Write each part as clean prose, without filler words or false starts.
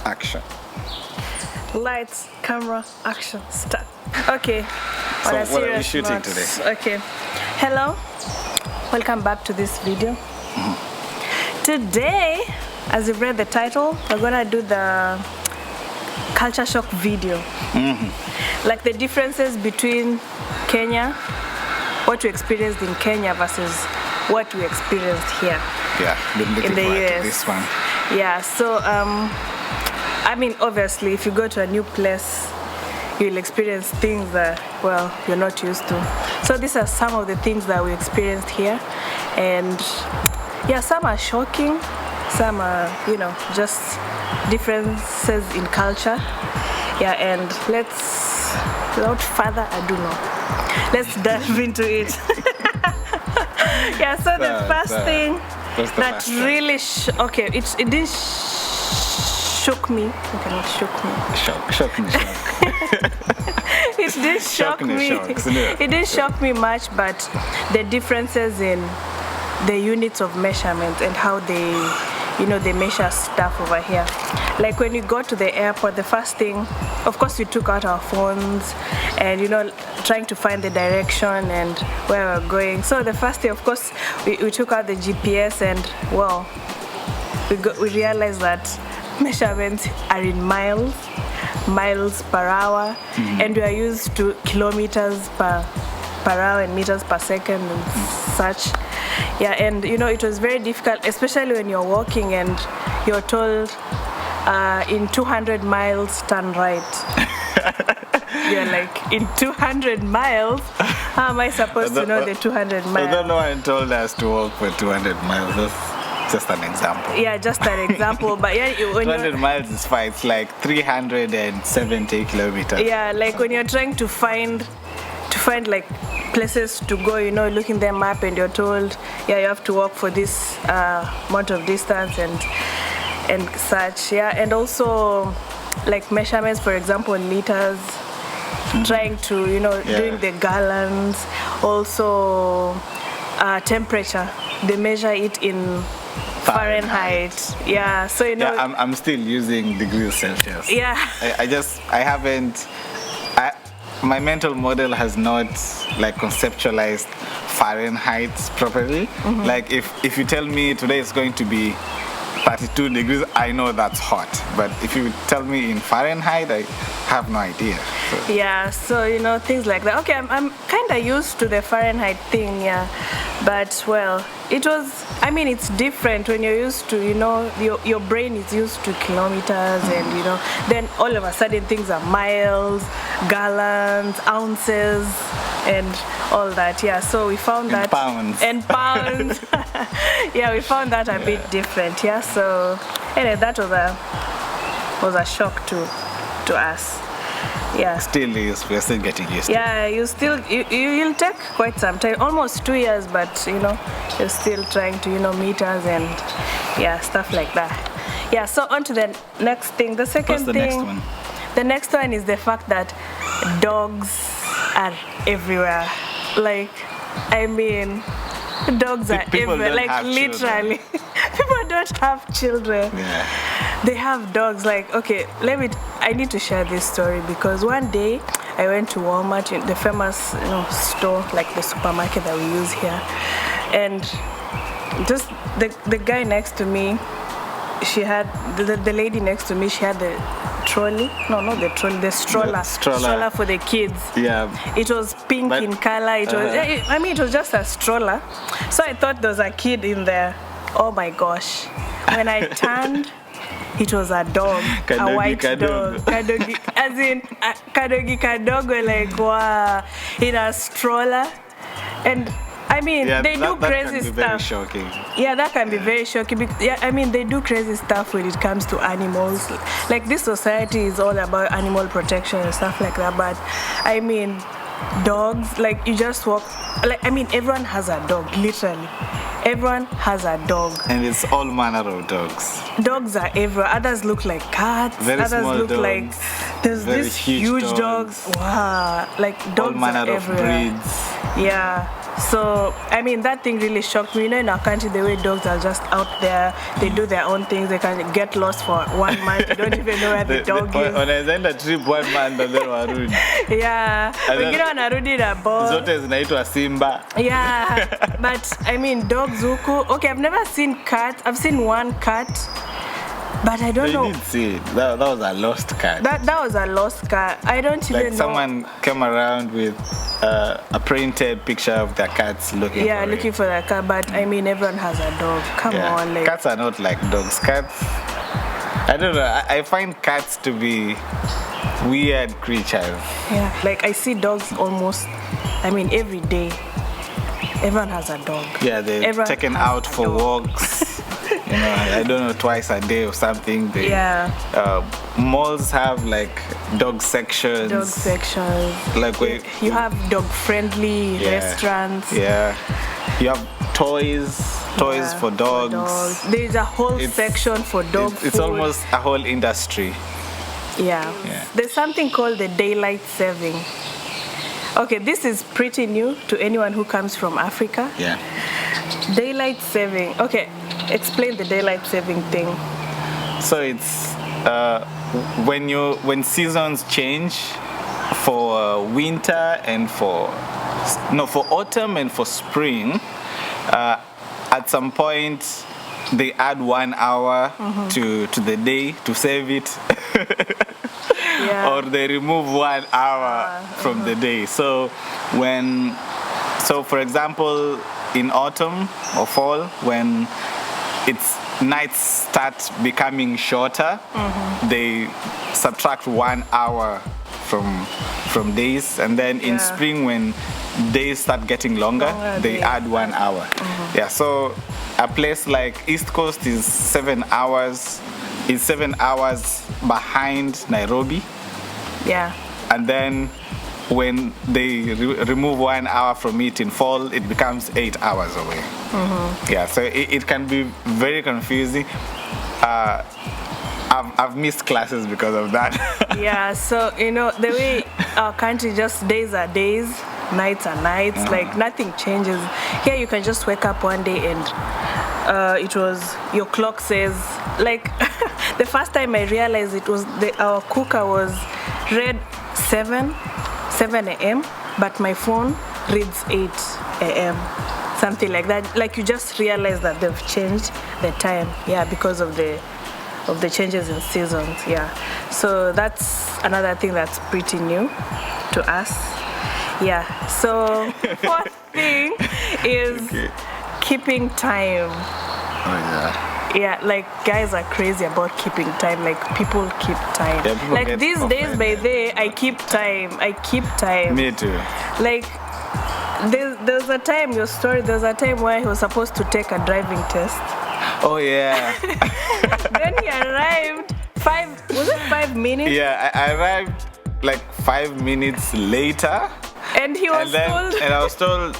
action. Lights, camera, action, start. Okay. So what are we shooting today? Okay. Hello. Welcome back to this video. Today, as you've read the title, we're gonna do the culture shock video. Like the differences between Kenya, what we experienced in Kenya versus what we experienced here. Yeah, been looking in the forward US. to this one. Yeah, so I mean, obviously, if you go to a new place, you'll experience things that, well, you're not used to. So these are some of the things that we experienced here. And yeah, some are shocking, some are, you know, just differences in culture. Yeah, and without further ado, let's dive into it. Yeah, so the first thing that really, okay, it didn't shook me. Okay, not shook me. Shock me. It did shock me. It didn't shock me much, but the differences in the units of measurement and how they, you know, they measure stuff over here. Like when we got to the airport, the first thing, of course, we took out our phones and, you know, trying to find the direction and where we're going. So the first thing, of course, we took out the GPS and, well, we realized that measurements are in miles per hour, and we are used to kilometers per hour and meters per second and such. Yeah, and you know, it was very difficult, especially when you're walking and you're told in 200 miles turn right. You're like, in 200 miles? How am I supposed to know the 200 miles? Although no one told us to walk for 200 miles. That's just an example. Yeah, just an example. But yeah, when 200 miles is fine. It's like 370 kilometers. Yeah, like when you're trying to find like places to go, you know, looking the map and you're told, yeah, you have to walk for this amount of distance and such. Yeah, and also like measurements, for example, liters, trying to, you know, doing the gallons. Also temperature, they measure it in Fahrenheit. Yeah, so you know. Yeah, I'm still using degrees Celsius. Yeah. My mental model has not like conceptualized Fahrenheit properly. Like if you tell me today it's going to be 32 degrees, I know that's hot. But if you tell me in Fahrenheit, I have no idea. So. Yeah, so you know, things like that. Okay, I'm kind of used to the Fahrenheit thing, yeah. But well, it was, I mean, it's different when you're used to, you know, your brain is used to kilometers and, you know, then all of a sudden things are miles, gallons, ounces, and all that. Yeah, so we found that. Pounds. And pounds. Yeah, we found that a bit different. Yeah, so anyway, that was a shock to us. Yeah. Still is. We're still getting used to it. Yeah, you'll take quite some time, almost 2 years, but you know, you're still trying to, you know, meters and yeah, stuff like that. Yeah, so on to the next thing. The second thing. Next one? The next one is the fact that dogs are everywhere. Like, I mean, dogs are everywhere. Like literally. People don't have children. Yeah. They have dogs. Like, okay, I need to share this story because one day I went to Walmart, the famous, you know, store, like the supermarket that we use here, and just the guy next to me, she had the lady next to me, she had the trolley. No, not the trolley, the stroller. Stroller for the kids. Yeah. It was pink in color. It was, I mean, it was just a stroller. So I thought there was a kid in there. Oh my gosh. When I turned, it was a dog, a white dog. Kadogi, as in kadogo, like wow, in a stroller. And I mean, they do crazy stuff. Very shocking. Yeah, that can be very shocking. Yeah, I mean, they do crazy stuff when it comes to animals. Like this society is all about animal protection and stuff like that. But I mean, dogs, like you just walk. Like I mean, everyone has a dog, literally. Everyone has a dog. And it's all manner of dogs. Dogs are everywhere. Others look like cats. Very others small look dogs. like there's Very this huge dogs. Wow, like dogs all manner are everywhere. of breeds. Yeah. So, I mean, that thing really shocked me. You know, in our country, the way dogs are just out there, they do their own things, they can get lost for 1 month, you don't even know where the dog is. Wanaenda trip 1 month and then warudi. Yeah, wengine wanarudi na ball. Zote zinaitwa Simba. Yeah, but I mean, dogs huku. Okay, I've never seen cats. I've seen one cat. But I don't know. You didn't see it. That was a lost cat. That was a lost cat. I don't even know. Like someone came around with a printed picture of their cats looking for their cat. But I mean, everyone has a dog. Come on. Like, cats are not like dogs. Cats, I don't know. I find cats to be weird creatures. Yeah, like I see dogs almost, I mean, every day. Everyone has a dog. Yeah, they're taken out for walks. You know, I don't know, twice a day or something. Malls have like dog sections. Like where you have dog-friendly restaurants. Yeah. You have toys for dogs. There's a whole section for dog food. It's almost a whole industry. Yeah. There's something called the daylight saving. Okay, this is pretty new to anyone who comes from Africa. Yeah. Daylight saving. Okay, explain the daylight saving thing. So it's when seasons change for winter and for autumn and for spring, at some point they add 1 hour to the day to save it. Or they remove 1 hour from the day. So for example, in autumn or fall, when nights start becoming shorter, they subtract 1 hour from days, and then in spring, when days start getting longer, they add 1 hour. Yeah, so a place like East Coast is 7 hours. Is 7 hours behind Nairobi. Yeah. And then when they remove 1 hour from it in fall, it becomes 8 hours away. Yeah, so it can be very confusing. I've missed classes because of that. Yeah, so you know, the way our country just days are days, nights are nights, like nothing changes. Here you can just wake up one day and your clock says, like, the first time I realized it was our cooker was read 7 a.m., but my phone reads 8 a.m., something like that. Like, you just realize that they've changed the time, because of the changes in seasons, So that's another thing that's pretty new to us. Yeah, so fourth thing is keeping time. Yeah, like guys are crazy about keeping time. Like people keep time. Like these days by day, I keep time. Me too. Like there's a time, there's a time where he was supposed to take a driving test. Oh yeah. Then he arrived 5 minutes? Yeah, I arrived like 5 minutes later. And he was and I was told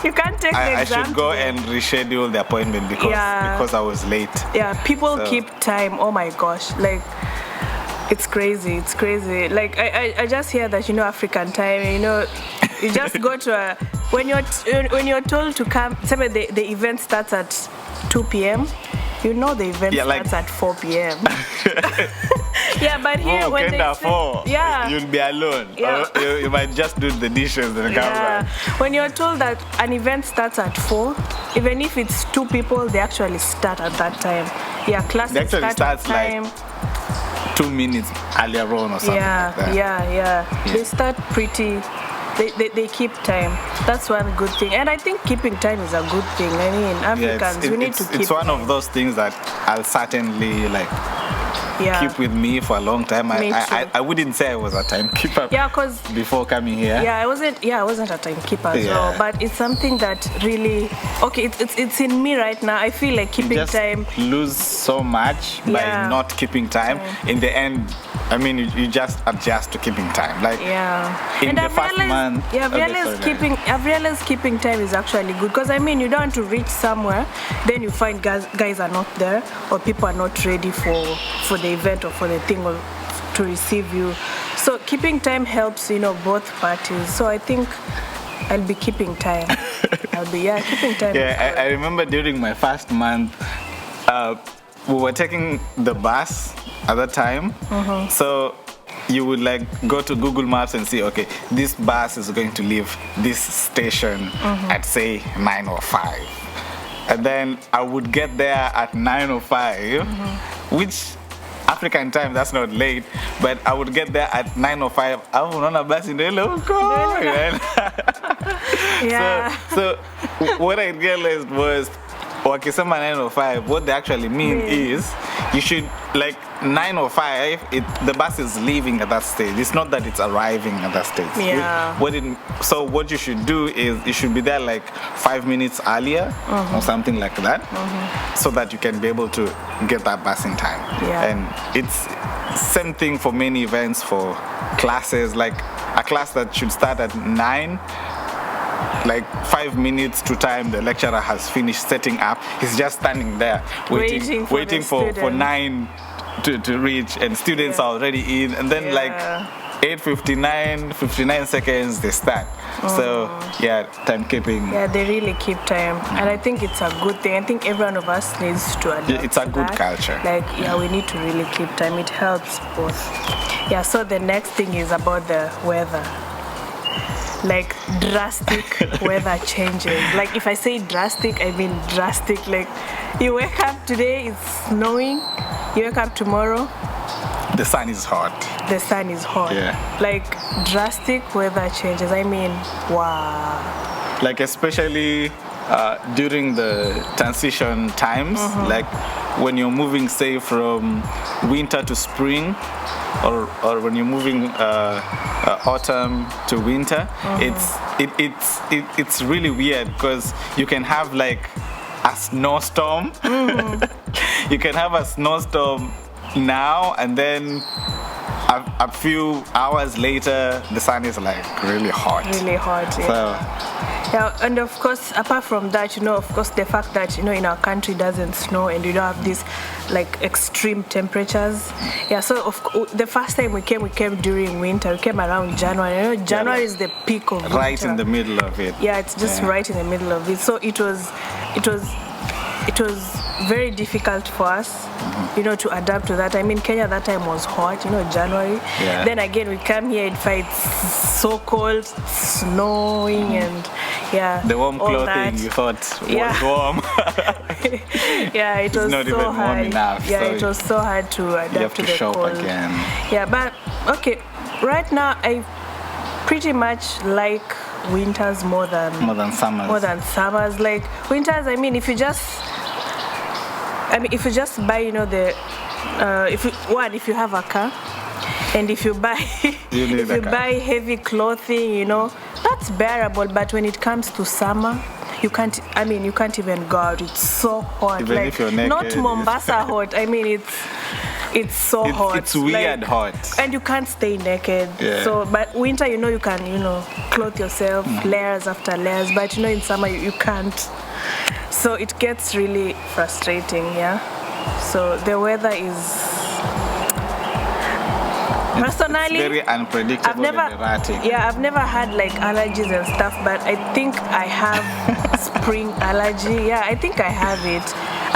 you can't take the exam. I should go and reschedule the appointment because I was late. Yeah, people keep time. Oh my gosh, like it's crazy. Like I just hear that, African time. You just go to when you're told to come. Say the event starts at 2 p.m. The event starts at 4 p.m. Yeah, but here when they say, you'll be alone. Yeah. Or you might just do the dishes and come back. When you're told that an event starts at 4, even if it's 2 people, they actually start at that time. Yeah, classes start at time. Like 2 minutes earlier on or something like that. Yeah. They start pretty. They keep time. That's one good thing. And I think keeping time is a good thing. I mean, Africans, we need to keep It's one time. of those things that I'll certainly keep with me for a long time. I wouldn't say I was a timekeeper. Yeah, because before coming here. Yeah, I wasn't a timekeeper as well. But it's something that really it's in me right now. I feel like keeping time. Lose so much by not keeping time. In the end, I mean, you just adjust to keeping time. Like in the first month. Yeah, I've realized keeping time is actually good, because I mean, you don't want to reach somewhere, then you find guys are not there, or people are not ready for the event or for the thing, or to receive you. So keeping time helps, both parties. So I think I'll be keeping time. I'll be keeping time. Yeah, I remember during my first month, we were taking the bus at that time. So you would like go to Google Maps and see, okay, this bus is going to leave this station at say 9:05, and then I would get there at 9:05, which African time, that's not late, but I would get there at 9:05. I would on a bus in the local. Yeah. So what I realized was, wakisema 9:05, what they actually mean is you should, like 9:05, the bus is leaving at that stage. It's not that it's arriving at that stage. Yeah. So what you should do is you should be there like 5 minutes earlier or something like that, so that you can be able to get that bus in time. Yeah. And it's same thing for many events, for classes, like a class that should start at 9. Like 5 minutes to time the lecturer has finished setting up, he's just standing there waiting for 9 to reach, and students are already in, and then like 8:59 seconds they start. So timekeeping. Yeah, they really keep time, and I think it's a good thing. I think every one of us needs to adapt. It's a to good that. culture. Like we need to really keep time. It helps both. Yeah. So the next thing is about the weather. Like drastic weather changes. Like if I say drastic, I mean drastic. Like you wake up today, it's snowing. You wake up tomorrow, the sun is hot. The sun is hot. Yeah. Like drastic weather changes. I mean, wow. Like especially during the transition times, like when you're moving, say, from winter to spring, or when you're moving autumn to winter, it's really weird because you can have like a snowstorm. You can have a snowstorm now, and then a few hours later the sun is like really hot. Really hot. Yeah. So, yeah, and of course, apart from that, of course, the fact that in our country doesn't snow and we don't have these like extreme temperatures. Yeah, so the first time we came during winter. We came around January. January is the peak of winter. Right in the middle of it. Yeah, it's just right in the middle of it. So it was very difficult for us, to adapt to that. I mean, Kenya that time was hot, January. Yeah. Then again, we come here, it's so cold, snowing, and the warm clothing that. you thought was warm. Yeah, it was not so even hard. warm enough. Yeah, so it was so hard to adapt you have to to the shop cold. again. Yeah, but okay, right now I pretty much like winters more than summers. More than summers. Like winters, I mean, if you just buy, if you have a car, and if you buy buy heavy clothing, that's bearable. But when it comes to summer, you can't even go out. It's so hot. Even if you're naked, not Mombasa hot. I mean, it's so hot. It's weird hot. And you can't stay naked. Yeah. So, but winter, you can, clothe yourself, layers after layers. But, in summer, you can't. So it gets really frustrating, yeah? So the weather is... Personally, it's very unpredictable and erratic. Yeah, I've never had like allergies and stuff, but I think I have spring allergy. Yeah, I think I have it.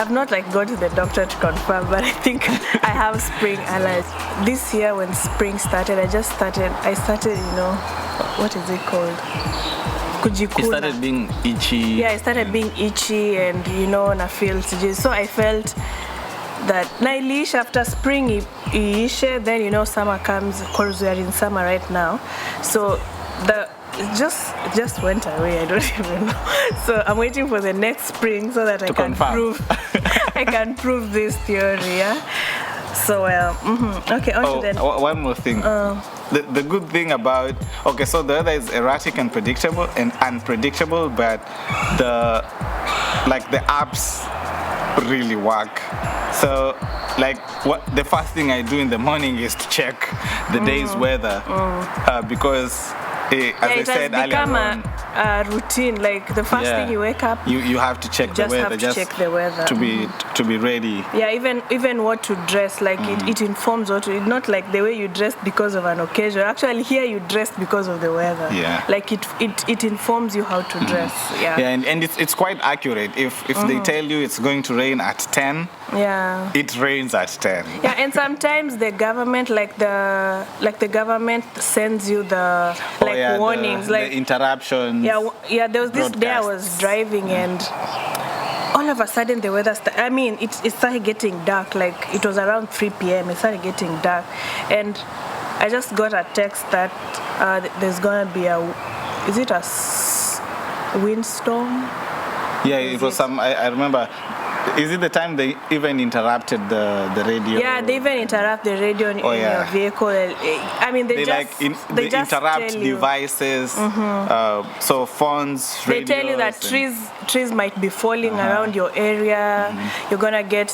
I've not gone to the doctor to confirm, but I think I have spring allergy. This year when spring started, I started, what is it called? Kujikuna. It started being itchy. Yeah, it started being itchy, and and I felt so I felt that Nailish after spring iishe, then summer comes, because we are in summer right now. So it just went away. I don't even know. So I'm waiting for the next spring so that I can prove this theory. Yeah. So okay. On to the one more thing. The good thing about so the weather is erratic and unpredictable, but the apps really work. So the first thing I do in the morning is to check the day's weather, because as I said earlier on, routine. Like the first thing you wake up, you have to check the weather. Check the weather to be ready. Yeah, even what to dress. Like it informs what to. Not like the way you dress because of an occasion. Actually, here you dress because of the weather. Yeah. Like it informs you how to dress. Yeah. Yeah, and it's quite accurate. If they tell you it's going to rain at 10. Yeah. It rains at 10. Yeah, and sometimes the government, like the government sends you the warnings, the interruptions. Yeah. There was this day I was driving and all of a sudden the weather it started getting dark. Like it was around 3 p.m. It started getting dark, and I just got a text that there's gonna be a windstorm. Yeah, it was some. I remember. Is it the time they even interrupted the radio? Yeah, they even interrupt the radio in your vehicle. I mean, they just interrupt devices. So phones, radios. They tell you that trees might be falling around your area. You're gonna get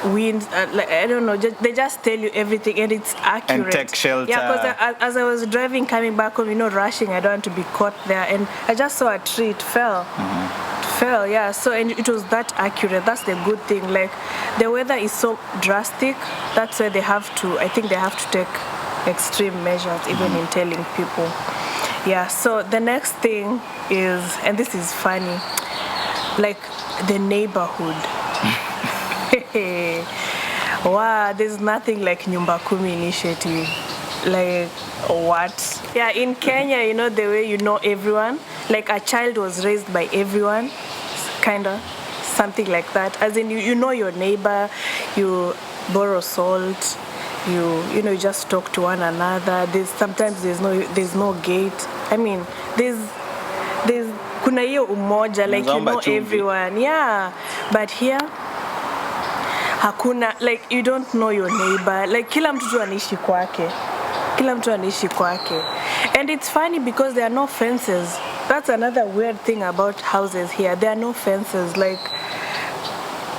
winds. I don't know. They just tell you everything, and it's accurate. And take shelter. Yeah, because as I was driving coming back home, rushing, I don't want to be caught there, and I just saw a tree. It fell. Yeah, so and it was that accurate. That's the good thing. Like the weather is so drastic, that's why I think they have to take extreme measures even in telling people. Yeah, so the next thing is, and this is funny, like the neighborhood. Wow, there's nothing like Nyumba Kumi initiative. Like what? Yeah, in Kenya, the way everyone, like a child was raised by everyone, kind of something like that. As in, you know your neighbor, you borrow salt, you just talk to one another. Sometimes there's no gate. I mean, there's kuna hiyo umoja, like you know everyone. Yeah, but here hakuna, like you don't know your neighbor. Like kila mtu anaishi kwake. And it's funny because there are no fences. That's another weird thing about houses here. There are no fences,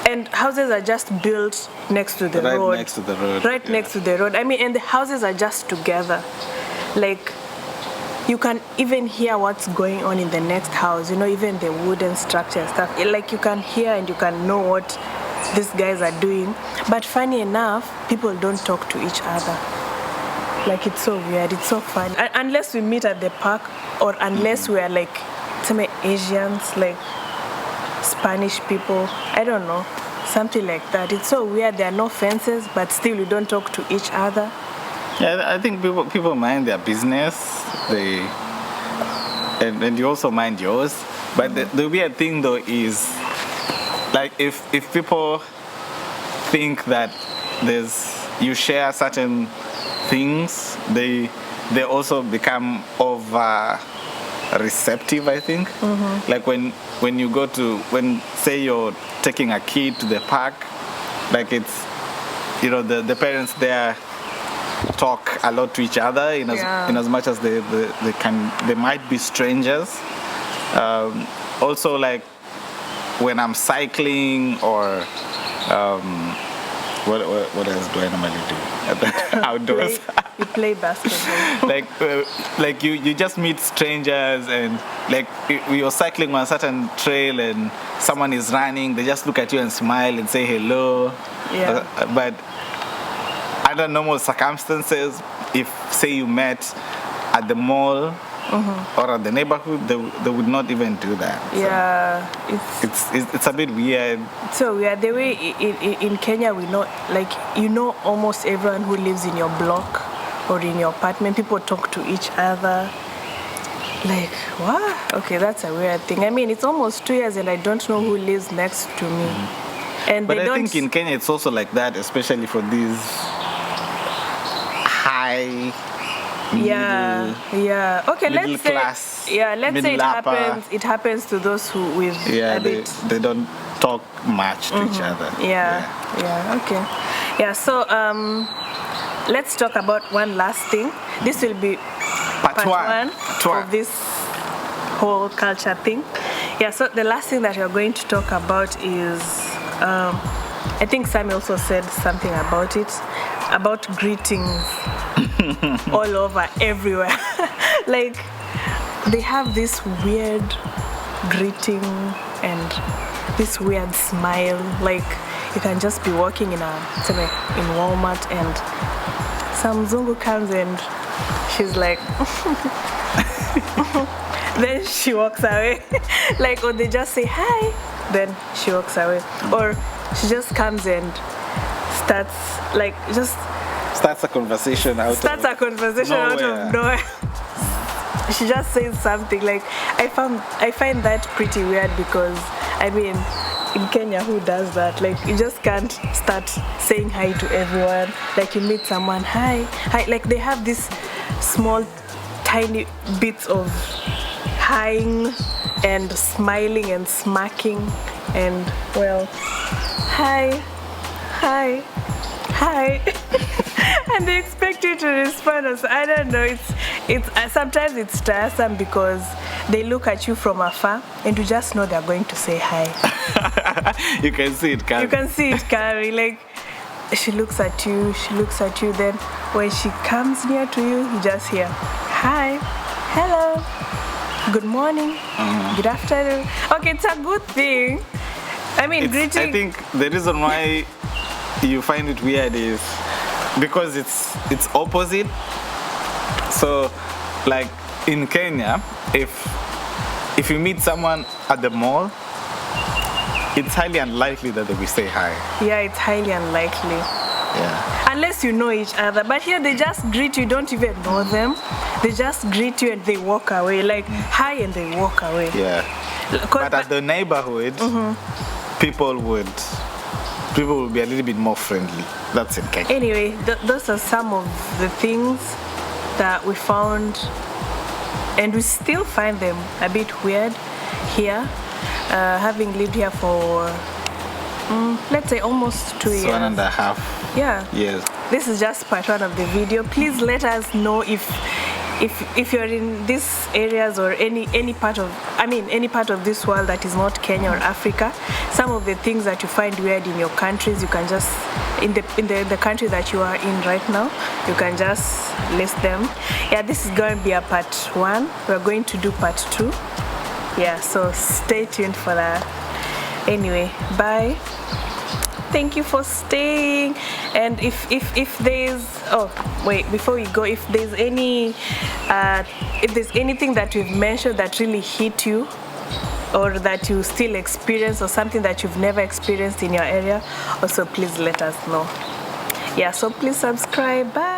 and houses are just built next to the road. Right next to the road. Right next to the road. I mean, and the houses are just together. Like, you can even hear what's going on in the next house, even the wooden structure and stuff. Like, you can hear and you can know what these guys are doing. But funny enough, people don't talk to each other. Like, it's so weird, it's so fun. Unless we meet at the park, or unless we are like some Asians, like Spanish people, I don't know, something like that. It's so weird. There are no fences, but still we don't talk to each other. Yeah, I think people mind their business. And you also mind yours. But the weird thing though is, like, if people think that you share certain things, they also become over receptive, I think. Like when you go to, say you're taking a kid to the park, like it's, the parents there talk a lot to each other in as much as they might be strangers. Also, like when I'm cycling or what else do I normally do outdoors? You play basketball. like you just meet strangers, and like you're cycling on a certain trail and someone is running, they just look at you and smile and say hello. Yeah. But under normal circumstances, if say you met at the mall or at the neighborhood, they would not even do that. Yeah, so it's a bit weird. So weird. The way in Kenya we know, like almost everyone who lives in your block or in your apartment. People talk to each other. Like, what? Okay, that's a weird thing. I mean, it's almost 2 years and I don't know who lives next to me. But I think in Kenya it's also like that, especially for these high. Yeah. Okay, let's say class, let's say it happens to those who with a bit. They don't talk much to each other. Yeah. Okay. Yeah. So let's talk about one last thing. This will be part one of this whole culture thing. Yeah. So the last thing that we're going to talk about is, I think Sammy also said something about it, about greetings all over, everywhere. Like, they have this weird greeting and this weird smile. Like you can just be walking in Walmart and some Zungu comes and she's like, then she walks away. Like, or they just say hi, then she walks away. Or she just comes and starts a conversation out of nowhere. She just says something. Like I find that pretty weird because I mean, in Kenya, who does that? Like you just can't start saying hi to everyone. Like you meet someone, hi. Like they have this small, tiny bits of hiing and smiling and smacking and well, hi. And they expect you to respond. So I don't know. It's sometimes it's tiresome because they look at you from afar and you just know they're going to say hi. You can see it coming. Like she looks at you. Then when she comes near to you, you just hear hi, hello, good morning, good afternoon. Okay, it's a good thing. I mean, greeting. I think the reason why you find it weird is because it's opposite. So, like in Kenya, if you meet someone at the mall, it's highly unlikely that they will say hi. Yeah, it's highly unlikely. Yeah. Unless you know each other. But here they just greet you, don't even know them. They just greet you and they walk away. Like hi and they walk away. Yeah. But at the neighborhood, people would be a little bit more friendly. That's in Kenya. Anyway, those are some of the things that we found, and we still find them a bit weird here, having lived here for let's say almost 2 years. 1.5 years. This is just part one of the video. Please let us know if you're in these areas or any part of this world that is not Kenya or Africa. Some of the things that you find weird in your countries, you can just in the country that you are in right now, you can just list them. Yeah, this is going to be a part 1. We're going to do part 2. Yeah, so stay tuned for that. Anyway, bye. Thank you for staying. And if there's before we go, if there's anything that we've mentioned that really hit you, or that you still experience, or something that you've never experienced in your area, also please let us know. Yeah, so please subscribe. Bye.